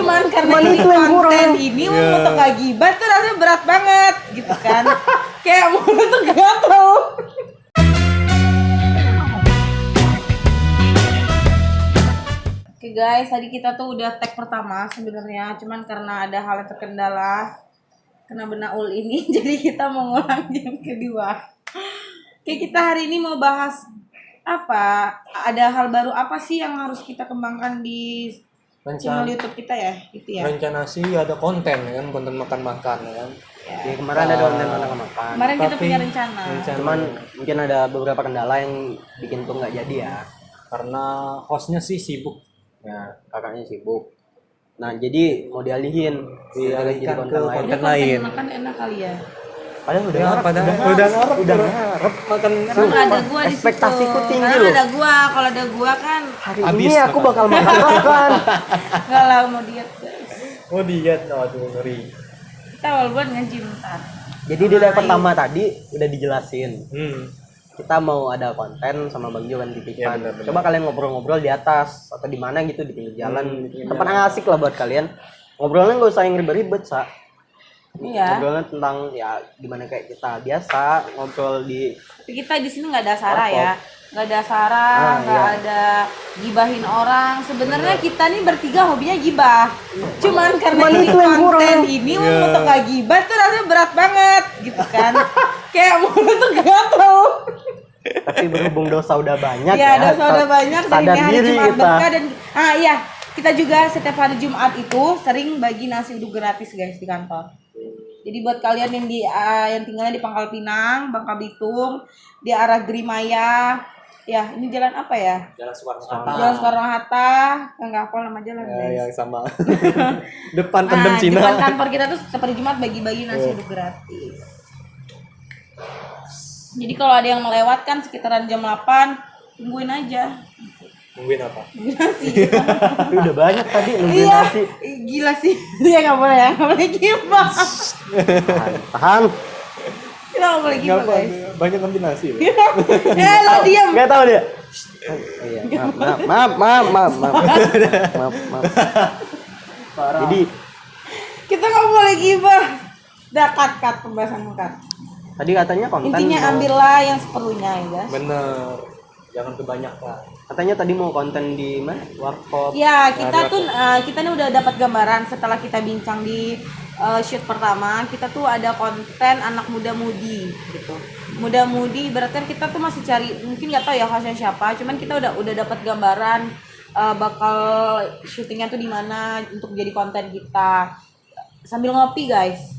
Cuman karena ini konten ini untuk gak gibah tuh rasanya berat banget gitu kan. Kayak mulut tuh gatel. Oke guys, tadi kita tuh udah tag pertama sebenarnya, cuman karena ada hal yang terkendala kena benaul ini, jadi kita mau ngulang yang kedua. Oke, kita hari ini mau bahas apa? Ada hal baru apa sih yang harus kita kembangkan di channel YouTube kita ya? Gitu ya. Rencana sih ada konten ya kan, konten makan-makan ya kan. Ya, kemarin ada konten makan. Kemarin kita Tapi punya rencana. Cuman mungkin ada beberapa kendala yang bikin tuh nggak jadi ya. Karena hostnya sih sibuk. Ya, kakaknya sibuk. Nah, jadi mau dialihin Dialihkan jadi ke konten lain. konten lain. Makan enak kali ya. Padahal udah Ya, ngarep, udah ngarep makan. Karena ada gua di situ. Ekspektasiku tinggi Karena loh. ada gua, kalau ada gua kan Hari Habis ini aku makan. bakal makan. enggak lah mau diet guys. Oh diet, aduh ngeri. Kita awal buat nge-gym ntar. Jadi di layar pertama tadi udah dijelasin. Kita mau ada konten sama Bang Jo kan di Ya, Tikpan. benar-benar. Coba kalian ngobrol-ngobrol di atas atau di mana gitu di pinggir jalan. Tempat yang asik lah buat kalian. Ngobrolnya nggak usah yang ribet-ribet, Sa. Iya. Ngobrolnya tentang ya gimana kayak kita biasa ngobrol di Tapi kita di sini nggak ada Sarah Warkop. ya. Nggak ada Sarah, nggak ada gibahin orang. Sebenarnya kita nih bertiga hobinya gibah. Cuman karena ini itu yang konten kurang. ini untuk gak gibah tuh rasanya berat banget gitu kan. Kayak mulut tuh gatel. tapi berhubung dosa udah banyak Iya, dosa udah banyak dan sadar ini hari diri Jumat kita. berkah dan iya, kita juga setiap hari Jumat itu sering bagi nasi uduk gratis guys di kantor. Jadi buat kalian yang yang tinggalnya di Pangkal Pinang, Bangka Belitung, di arah Grimaya, ya ini jalan apa ya? Jalan Soekarno-Hatta. Jalan Soekarno-Hatta, enggak hafal nama jalan guys. Yang sama. Depan pendem Nah, Cina. depan kantor kita tuh setiap hari Jumat bagi-bagi nasi uduk gratis. Jadi kalau ada yang melewatkan sekitaran jam 8, tungguin aja. Nungguin apa? Tungguin nasi. Tapi udah banyak tadi nungguin Iya, nasi. gila sih. Dia nggak boleh ya, nggak boleh gibah. Tahan. Kita nggak boleh gibah guys. Banyak ngambil nasi loh. Lo diam. Enggak tahu dia. Oh, iya, maaf. Jadi Kita nggak boleh gibah. Udah cut pembahasan cut. tadi katanya konten Intinya mau- ambillah yang seperlunya ya guys. Bener. Jangan kebanyakan. katanya tadi mau konten di mana? Warkop. Ya kita tuh kita nih udah dapat gambaran setelah kita bincang di shoot pertama. Kita tuh ada konten anak muda-mudi gitu. Muda-mudi berarti kan kita tuh masih cari, mungkin nggak tahu ya hostnya siapa. Cuman kita udah dapat gambaran bakal syutingnya tuh di mana untuk jadi konten kita sambil ngopi guys.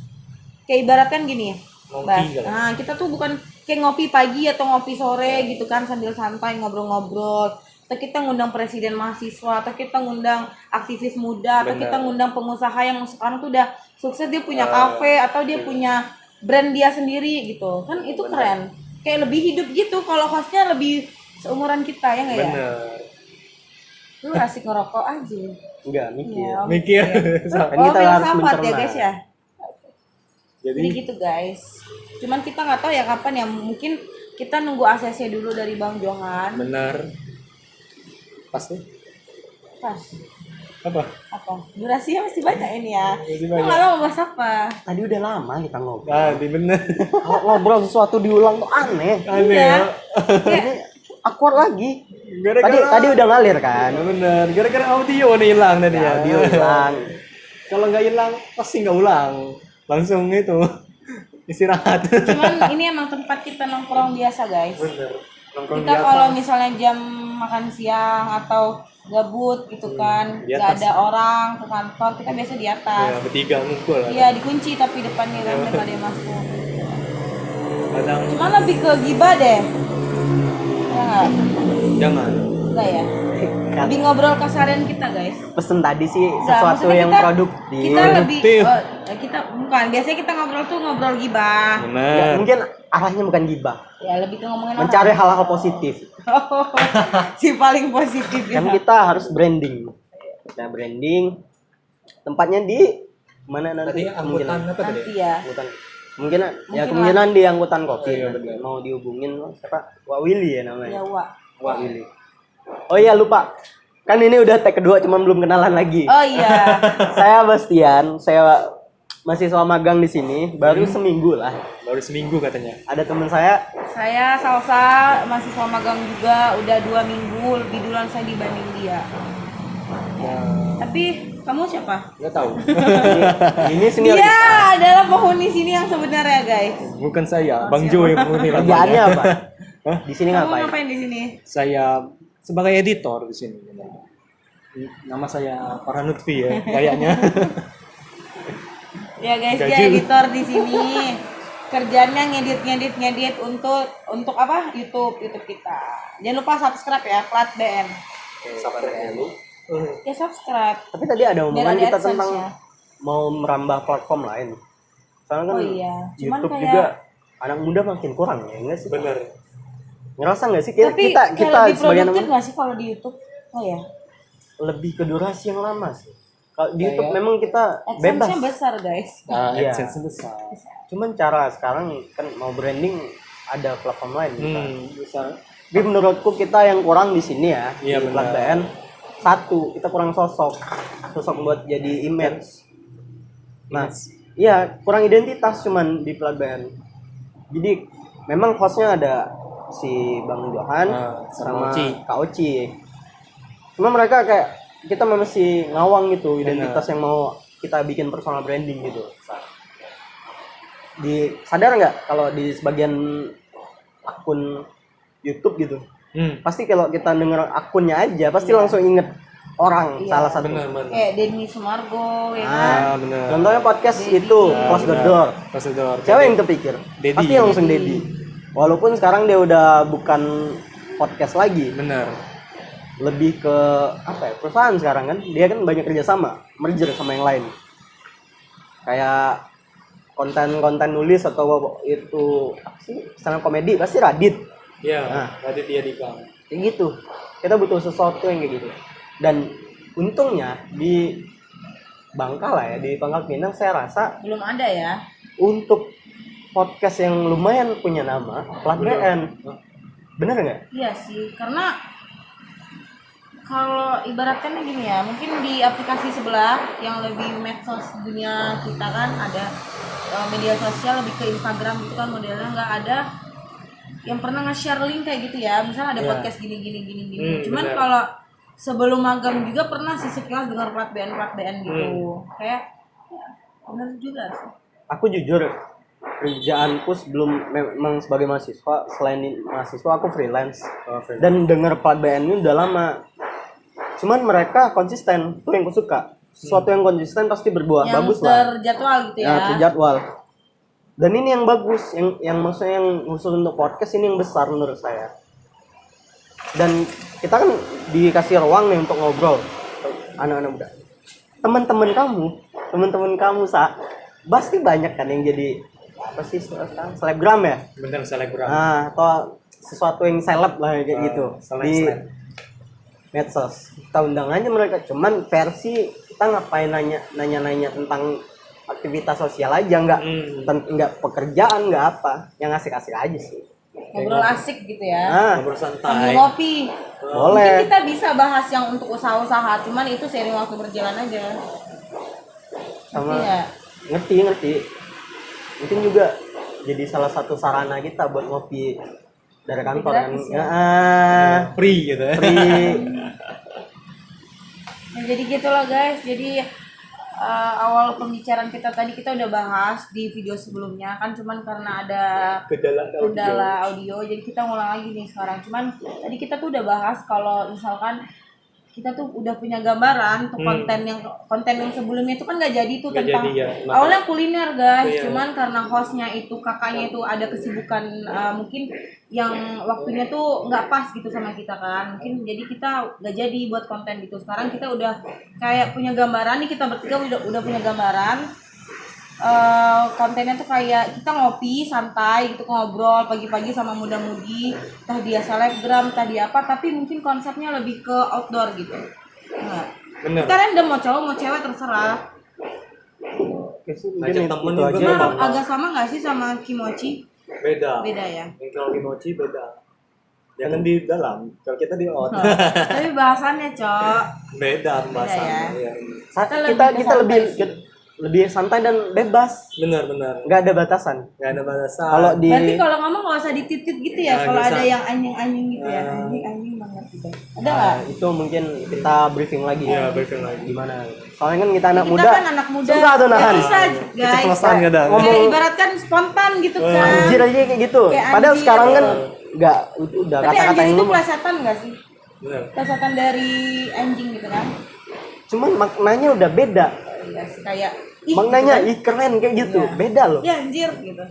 Kayak ibaratkan gini. Ngopi Bas. kali. Nah kita tuh bukan kayak ngopi pagi atau ngopi sore gitu kan sambil santai ngobrol-ngobrol. Atau kita ngundang presiden mahasiswa, atau kita ngundang aktivis muda, atau Benar. kita ngundang pengusaha yang sekarang tuh udah sukses, dia punya kafe atau dia punya brand dia sendiri gitu. Kan itu keren. Kayak lebih hidup gitu kalau hostnya lebih seumuran kita ya nggak ya? Bener. Lu asik ngerokok aja. Enggak mikir. Ya, om. Mikir. Kan kita harus filsafat ya mencerna. guys ya. Jadi Jadi gitu guys. Cuman kita nggak tahu ya kapan ya. Mungkin kita nunggu ACC dulu dari Bang Johan. bener. Pasti. Pas. Apa? Apa? Durasinya masih banyak ini ya. Masih Lu banyak. nggak tahu mau bahas apa? Tadi udah lama kita ngobrol. Ah, di bener. Kalau ngobrol sesuatu diulang tuh aneh. Aneh Iya. ya. Ini awkward lagi. Gara-gara Tadi udah ngalir kan. bener. Gara-gara audio nih hilang tadi ya. Audio hilang. Kalau nggak hilang pasti nggak ulang. Langsung itu istirahat. Cuman ini emang tempat kita nongkrong biasa guys. Bener. Nongkrong Kita di kalau atas. misalnya jam makan siang atau gabut gitu kan, di nggak atas. ada orang ke kantor, kita biasa di atas. Ya, bertiga ngumpul. Iya dikunci tapi depannya kan nggak ada yang masuk. Kadang Cuman lebih ke gibah deh. Ya nggak? jangan. Enggak ya? Lebih ngobrol keseharian kita guys. Pesen tadi sih Enggak, sesuatu maksudnya yang kita- produktif. Kita lebih Produktif. kita bukan biasanya kita ngobrol tuh ngobrol gibah. Ya, Bener. mungkin arahnya bukan gibah, Ya lebih ke ngomongin mencari orang. hal-hal positif. Si paling positif ya. Kan kita harus branding. Kita branding. Tempatnya di mana nanti? Tadi angkutan apa tadi? Nanti ya. Angkutan. Kemungkinan ya Mungkin kemungkinan di angkutan kopi. Iya, benar. Mau dihubungin siapa? Wak Willy ya namanya. Ya Wak. Wak Willy. Oh iya lupa. Kan ini udah tag kedua, cuma belum kenalan lagi. Oh iya. Saya Bastian, saya mahasiswa magang di sini, baru seminggu lah. Baru seminggu katanya. Ada teman saya, Saya Salsa, mahasiswa magang juga, udah 2 minggu lebih duluan saya dibanding dia. Tapi kamu siapa? Nggak tahu. ini senior Dia kita. adalah penghuni sini yang sebenarnya, guys. Bukan saya, Bang Jo yang menghuni Kerjaannya apa? Di sini Kamu ngapain? ngapain di sini? Saya sebagai editor di sini. Nama saya Farhan Lutfi ya, kayaknya. Ya guys, dia Gaji. editor di sini. Kerjanya ngedit untuk apa? YouTube kita. Jangan lupa subscribe ya, Plat BN. Ya subscribe. Tapi tadi ada Biar omongan ada kita AdSense-nya. tentang mau merambah platform lain. Soalnya kan Oh iya, cuman YouTube kayak- juga anak muda makin kurang ya, enggak sih? Bener. Ngerasa nggak sih kita Tapi kita, kayak kita lebih sebagai produktif anak nggak sih kalau di YouTube? Oh ya, lebih ke durasi yang lama sih. Kalau di Kayak- YouTube memang kita bebas. AdSense-nya besar guys. Nah, Iya. AdSense besar. Cuman cara sekarang kan mau branding ada platform lain. Bisa. Tapi menurutku kita yang kurang di sini ya, Iya, di benar. Plat BN. Satu, kita kurang sosok buat jadi image. Nah, iya kurang identitas cuman di Plat BN. Jadi memang hostnya ada si Bang Johan sama sama Oci. Kak Oci. Cuma mereka kayak kita masih ngawang gitu identitas yang mau kita bikin personal branding gitu. Sadar nggak kalau di sebagian akun YouTube gitu, pasti kalau kita denger akunnya aja pasti langsung inget orang Iya. salah satu. Bener. Kayak Denny Sumargo ya kan. Bener. Contohnya podcast itu Close the Door. Prosedur. Siapa yang terpikir? Dedi. Pasti langsung Dedi. Walaupun sekarang dia udah bukan podcast lagi, Bener. lebih ke apa ya, perusahaan sekarang kan. Dia kan banyak kerjasama, merger sama yang lain. Kayak konten-konten nulis atau itu apa sih, stand up komedi pasti Radit. Iya. Nah. Tadi dia di Bang. Kayak gitu. Kita butuh sesuatu yang kayak gitu. Dan untungnya di Bangka lah ya, di Pangkal Pinang saya rasa Belum ada ya. untuk podcast yang lumayan punya nama, Plat BN. Bener nggak? Iya sih, karena kalau ibaratkan gini ya, mungkin di aplikasi sebelah yang lebih medsos dunia kita kan ada media sosial lebih ke Instagram gitu kan modelnya, nggak ada yang pernah nge-share link kayak gitu ya. Misalnya ada Iya. podcast gini. Cuman benar. kalau sebelum magang juga pernah sih sekilas dengar Plat BN gitu. Kayak ya, bener juga sih. Aku jujur kerjaanku sebelum memang sebagai mahasiswa, selain mahasiswa aku freelance dan denger Plat BN ini udah lama. Cuman mereka konsisten, tuh yang aku suka. Sesuatu yang konsisten pasti berbuah Yang bagus lah. terjadwal gitu ya. Ya, terjadwal. Dan ini yang bagus, yang maksudnya yang khusus untuk podcast ini yang besar menurut saya. Dan kita kan dikasih ruang nih untuk ngobrol anak-anak muda. Teman-teman kamu pasti banyak kan yang jadi apa sih sekarang selebgram ya? Bener selebgram. Nah, atau sesuatu yang seleb lah kayak gitu di seleb. medsos. Kita undang aja mereka, cuman versi kita ngapain nanya tentang aktivitas sosial aja, nggak pekerjaan, nggak apa, yang asik-asik aja sih. Ngobrol asik gitu ya. Nah, Ngobrol Sambil santai. ngopi. boleh. Mungkin kita bisa bahas yang untuk usaha-usaha, cuman itu seiring waktu berjalan aja. Sama Iya. ngerti. Mungkin juga jadi salah satu sarana kita buat ngopi dari kantor kan. Gratis ya. Free gitu ya. Free. Nah, jadi gitu loh guys. Jadi awal pembicaraan kita tadi kita udah bahas di video sebelumnya kan, cuman karena ada kendala audio jadi kita ngulang lagi nih sekarang. Cuman tadi kita tuh udah bahas kalau misalkan kita tuh udah punya gambaran tuh konten yang sebelumnya itu kan nggak jadi tuh Nggak tentang jadi, ya. awalnya kuliner guys. Iya. Cuman karena hostnya itu kakaknya itu ada kesibukan mungkin yang waktunya tuh nggak pas gitu sama kita kan, mungkin jadi kita nggak jadi buat konten gitu. Sekarang kita udah kayak punya gambaran nih, kita bertiga udah punya gambaran. Kontennya tuh kayak kita ngopi santai gitu, ngobrol pagi-pagi sama muda-mudi, entah dia selebgram, entah dia apa, tapi mungkin konsepnya lebih ke outdoor gitu. Nah, Bener. kita random mau cowok mau cewek terserah. Oke sih, Ngajak mungkin temen itu juga aja. Cuma Bang. agak sama nggak sih sama Kimochi? Beda. Beda ya. Yang kalau Kimochi beda. Jangan di dalam. Kalau kita di out. Tapi bahasannya, Cok. Beda pembahasan. Beda ya. Iya. Kita lebih santai dan bebas, Benar. nggak ada batasan. Nggak ada batasan. Kalau di Berarti kalau ngomong nggak usah dititit gitu ya, Nah, kalau nggak ada usah. yang anjing-anjing gitu ya. Anjing banget gitu. Ada nggak? itu mungkin kita briefing lagi Iya, briefing lagi. gimana. Soalnya kan kita anak Kita muda, kan anak muda. susah tuh nahan. Ya, susah, guys. Keceplosan kadang. Kayak ibaratkan spontan gitu kan. Anjir aja kayak gitu. Kayak Padahal anjir. sekarang kan nggak udah Tapi kata-kata anjing yang itu lu pelesetan nggak sih? Benar. Pelesetan dari anjing gitu kan? cuman maknanya udah beda. Iya sih, kayak ih, Maknanya gitu ih keren kayak gitu. Iya. Beda loh. kan? Ya anjir gitu.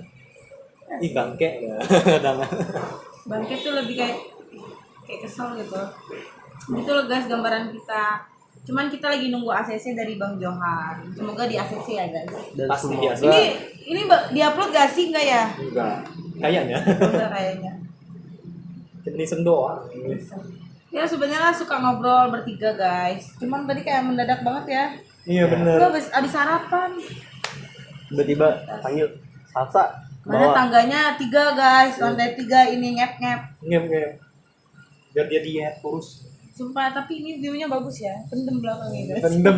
Ih bangke ya. Kadang. Bangke tuh lebih kayak kesel gitu. Gitu loh guys gambaran kita. Cuman kita lagi nunggu ACC dari Bang Johan. Semoga di ACC ya guys. Dan Pasti semoga biasa. Ini diupload gak sih enggak ya? Enggak. Kayaknya. Enggak kayaknya. Kita iseng doang. Ya sebenarnya suka ngobrol bertiga guys. Cuman tadi kayak mendadak banget ya. Iya Lu benar. abis sarapan. tiba-tiba panggil salsa Mana bawa. tangganya 3 guys, lantai 3 ini ngep-ngep. Ngem. Biar dia diet kurus. Sumpah, tapi ini view-nya bagus ya. Pendem belakangnya guys. Pendem.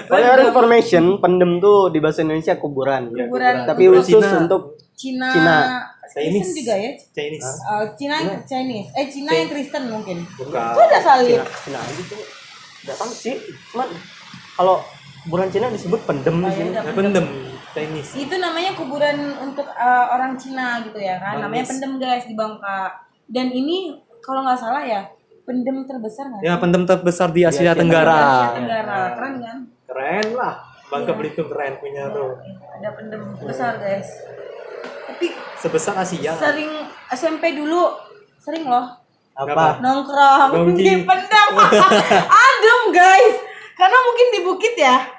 For your information, pendem tuh di bahasa Indonesia kuburan. Kuburan Tapi untuk khusus Cina. untuk Cina. Cina. Kristen Chinese. juga ya? Chinese. Cina yang Chinese. Cina yang Kristen mungkin. Bukan. Itu ada salib. Cina aja tuh nggak tahu sih. Cuman kalau kuburan Cina disebut pendem Oh, di sini. ya udah. Nah, pendem. Chinese. Itu namanya kuburan untuk orang Cina gitu ya kan. Namanya Bangis. pendem guys di Bangka. Dan ini kalau nggak salah ya pendem terbesar nggak? Ya pendem terbesar di Asia Asia Tenggara. Asia Tenggara. Keren kan? Keren lah. Bangka Iya. Belitung keren punya tuh. Ada pendem besar guys. Tapi Sebesar Asia. sering SMP dulu sering loh Apa? nongkrong Nongki. di pendem. Adem guys. Karena mungkin di bukit ya.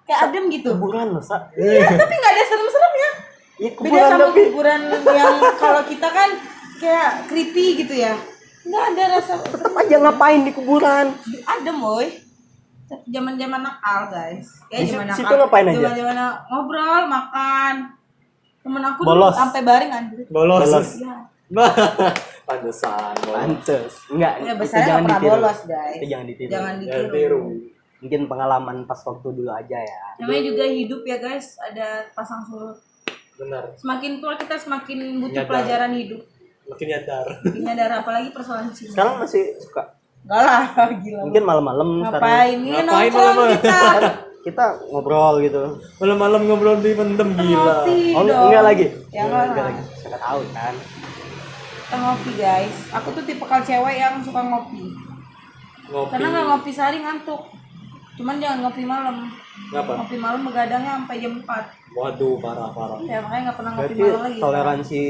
Kayak adem gitu. Kuburan loh, Sa. Iya, tapi nggak ada serem-seremnya. Iya, Beda kuburan sama tapi kuburan yang kalau kita kan kayak creepy gitu ya. Nggak ada rasa tetap aja ngapain di kuburan? adem, boy. Zaman-zaman nakal, guys. Kayak Di zaman situ nakal. ngapain aja? Zaman-zaman ngobrol, makan. Temen aku Bolos. dulu sampai baring anjir. Bolos. Iya. Pantesan. Bolos. Pantes. Enggak, Ya itu besarnya jangan nggak pernah ditiru. bolos, guys. Itu jangan ditiru. Jangan Ya, ditiru. tiru. Mungkin pengalaman pas waktu dulu aja ya. Namanya juga hidup ya, guys. Ada pasang surut. Benar. Semakin tua kita semakin butuh Nyadar. pelajaran hidup. Makin nyadar. Bikin nyadar apalagi persoalan cinta. Sekarang masih suka. Enggak lah, gila. Mungkin malam-malam sekarang. Ngapain? Ini Ngapain nongkrong malam-malam? kita. Kita ngobrol gitu. Malam-malam ngobrol di pendem gila. Ngopi Oh, dong. enggak lagi. Ya enggak Enggak lah. lagi. Siapa tahu kan. Kita ngopi guys. Aku tuh tipe cewek yang suka ngopi. Ngopi. Karena nggak ngopi sehari ngantuk. Cuman jangan ngopi malam. Ngapa? Ngopi malam begadangnya sampai jam 4. Waduh, parah. Ya makanya nggak pernah ngopi Berarti malam lagi. toleransi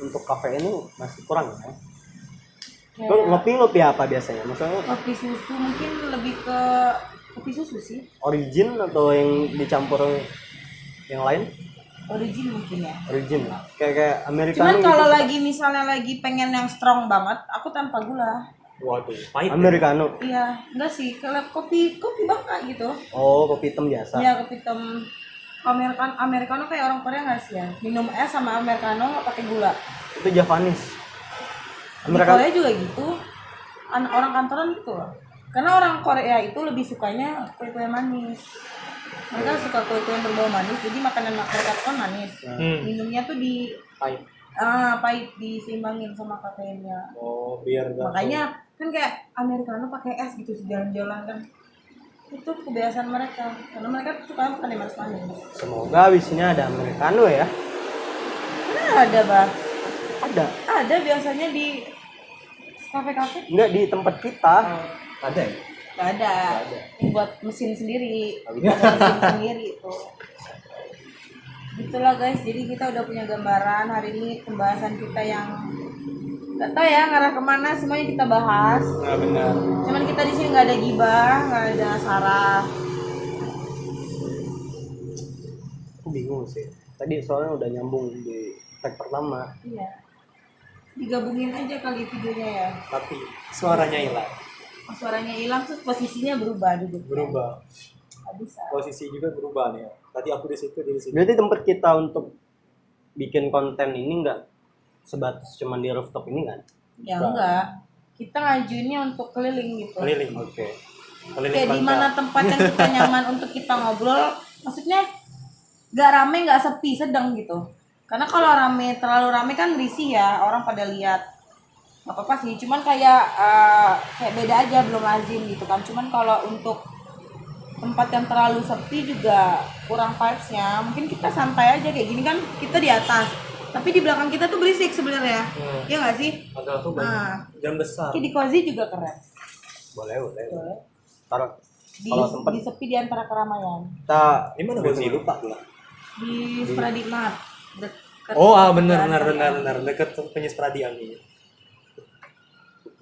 untuk kafein ini masih kurang ya? Kayak Lo ngopi apa biasanya? Maksudnya kopi susu mungkin lebih ke kopi susu sih. origin atau yang dicampur yang lain? Origin mungkin ya. Origin. Kayak Americano Cuman gitu. kalau lagi misalnya lagi pengen yang strong banget, aku tanpa gula. Waduh, pahit. ya? Americano. Iya, enggak sih. Kalau kopi Bangka gitu. Oh, kopi hitam biasa. Ya kopi hitam Americano kayak orang Korea nggak sih ya? Minum es sama Americano nggak pakai gula. Itu Javanese. Di Americano. Korea juga gitu. Orang kantoran gitu loh. Karena orang Korea itu lebih sukanya kue-kue manis. Mereka suka kue-kue yang berbau manis, jadi makanan mereka tuh kan manis. Minumnya tuh Pahit. pahit diseimbangin sama kafeinnya. Oh, biar enggak. Makanya kan kayak Americano pakai es gitu jalan-jalan kan. Itu kebiasaan mereka. Karena mereka tuh suka makan yang manis-manis. Semoga abisnya ada Americano ya. Mana ada, Bah? Ada. Ada biasanya di kafe-kafe. Enggak di tempat kita. Ada ya? Gak ada. ada. Buat mesin sendiri. Buat mesin sendiri itu. Itulah guys. Jadi kita udah punya gambaran hari ini pembahasan kita yang nggak tahu ya ngarah kemana, semuanya kita bahas. Nah, benar. Cuman kita di sini nggak ada gibah, nggak ada sarah. Aku bingung sih. Tadi soalnya udah nyambung di tag pertama. Iya. Digabungin aja kali videonya ya. Tapi suaranya hilang. Pas suaranya hilang terus posisinya berubah duduk. Berubah. Nggak bisa. Posisi juga berubah nih. Tadi aku di situ, dia di situ. Berarti tempat kita untuk bikin konten ini sebatas cuman di rooftop ini kan? Ya enggak. Kita ngajuinnya untuk keliling gitu. Keliling. Oke. Keliling Kayak di pantai. mana tempat yang kita nyaman untuk kita ngobrol, maksudnya gak rame gak sepi, sedang gitu. Karena kalau rame, terlalu rame kan risih ya, orang pada lihat. Gak apa-apa sih, cuman kayak beda aja, belum lazim gitu kan. Cuman kalau untuk tempat yang terlalu sepi juga kurang vibes-nya. Mungkin kita santai aja kayak gini kan, kita di atas. Tapi di belakang kita tuh berisik sebenarnya. Iya nggak sih? Padahal tuh banyak Nah, jam besar. kayak di cozy juga keren. Boleh. Boleh. Taruh Di, kalau sempat di sepi di antara keramaian. kita Di mana gua sih lupa pula. Di Spradikmat. Deket Oh, benar Spradikmat. deket Penyus Pradian ini.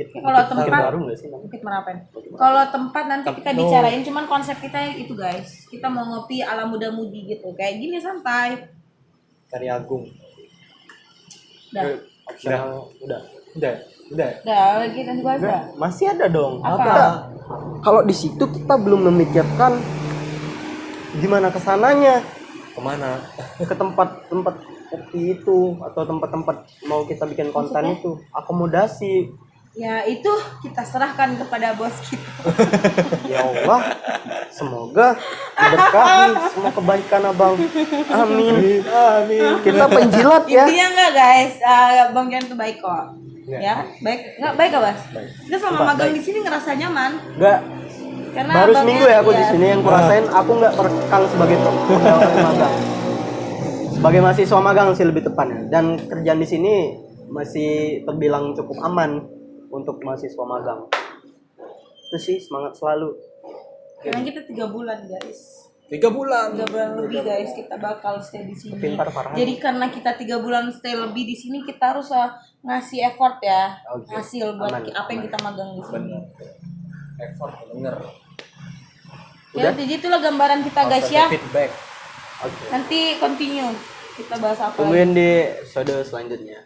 Kalau tempat baru nggak sih namanya? Bukit Merapen. Kalau tempat nanti kita No. bicarain, cuman konsep kita itu guys. Kita mau ngopi ala muda-mudi gitu. Kayak gini santai. Karya Agung. Dah. Opsional udah. Udah. Dah, lagi nanti bahas dah. Masih ada dong. Apa? Kita- kalau di situ kita belum memikirkan gimana kesananya, Kemana? ke tempat-tempat seperti itu atau tempat-tempat mau kita bikin konten Maksudnya? itu, akomodasi. Ya itu kita serahkan kepada bos kita. Ya Allah, semoga diberkahi semua kebaikan abang. Amin. Amin. Kita penjilat ya. Intinya enggak guys, Bang Jan tuh baik kok. Ya, baik. Enggak baik gak, Bas? Kita selama magang di sini ngerasa nyaman. Enggak, Karena baru abangnya- seminggu ya aku di iya, sini yang kurasain aku nggak terkekang sebagai pegawai magang. Sebagai mahasiswa magang sih lebih tepatnya. Dan kerjaan di sini masih terbilang cukup aman untuk mahasiswa magang. Itu sih semangat selalu. Karena kita 3 bulan guys. 3 bulan. 3 bulan lebih guys kita bakal stay di sini. Pintar Farhan. Jadi karena kita 3 bulan stay lebih di sini, kita harus ngasih effort ya, Oke. hasil buat Aman, apa yang kita magang di sini. Effort bener. Ya, jadi itulah gambaran kita guys ya. Feedback. Oke. Nanti continue kita bahas apa lagi. Tungguin di episode selanjutnya.